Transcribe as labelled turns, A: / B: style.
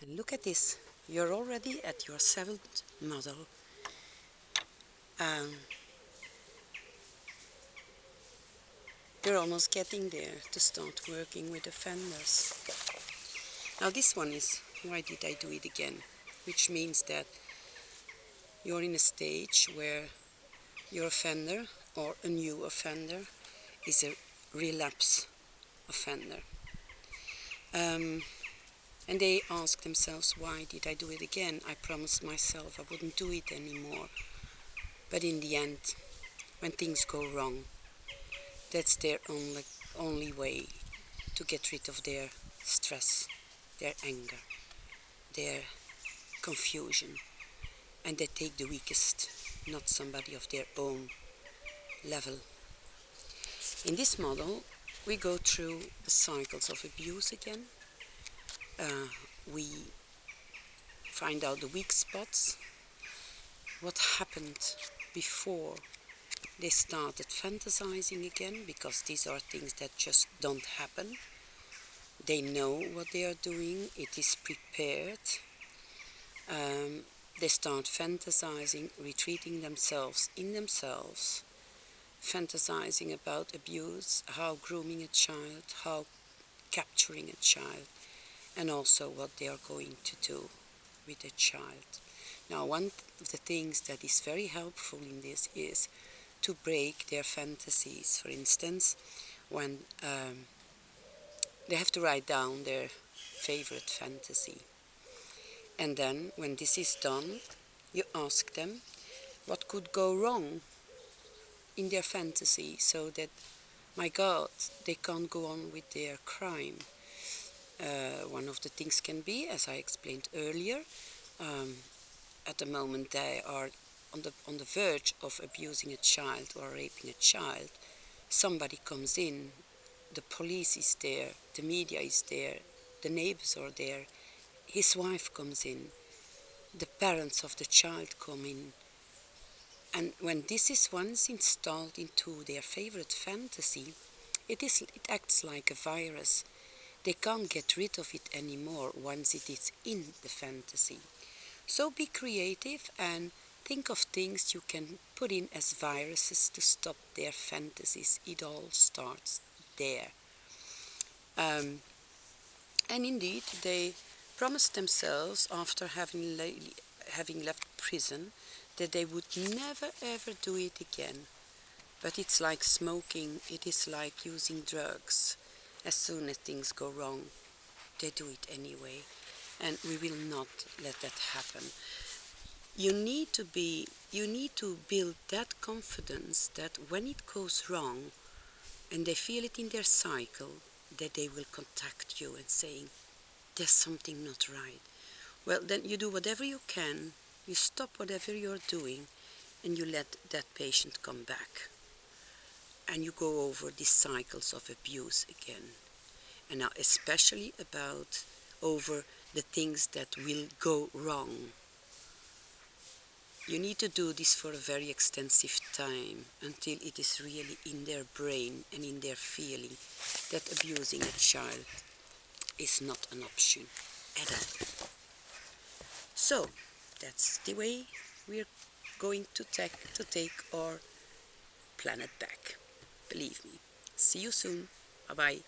A: And look at this, you're already at your 7th model. Um, you're almost getting there to start working with offenders. Now this one is, why did I do it again? Which means that you're in a stage where your offender or a new offender is a relapse offender. And they ask themselves, why did I do it again? I promised myself I wouldn't do it anymore. But in the end, when things go wrong, that's their only way to get rid of their stress, their anger, their confusion. And they take the weakest, not somebody of their own level. In this model, we go through the cycles of abuse again. We find out the weak spots, what happened before they started fantasizing again, because these are things that just don't happen. They know what they are doing, it is prepared. They start fantasizing, retreating themselves in themselves, fantasizing about abuse, how grooming a child, how capturing a child, and also what they are going to do with a child. Now, one of the things that is very helpful in this is to break their fantasies. For instance, when they have to write down their favorite fantasy. And then, when this is done, you ask them what could go wrong in their fantasy so that, my God, they can't go on with their crime. One of the things can be, as I explained earlier, at the moment they are on the verge of abusing a child or raping a child, somebody comes in, the police is there, the media is there, the neighbors are there, his wife comes in, the parents of the child come in. And when this is once installed into their favorite fantasy, it acts like a virus. They can't get rid of it anymore once it is in the fantasy. So be creative and think of things you can put in as viruses to stop their fantasies. It all starts there. And indeed, they promised themselves, after having left prison, that they would never ever do it again. But it's like smoking, it is like using drugs. As soon as things go wrong, they do it anyway. And we will not let that happen. You need to build that confidence that when it goes wrong and they feel it in their cycle, that they will contact you and saying, there's something not right. Well, then you do whatever you can, you stop whatever you're doing, and you let that patient come back. And you go over these cycles of abuse again. And now especially over the things that will go wrong. You need to do this for a very extensive time until it is really in their brain and in their feeling that abusing a child is not an option at all. So, that's the way we're going to take our planet back. Believe me. See you soon. Bye-bye.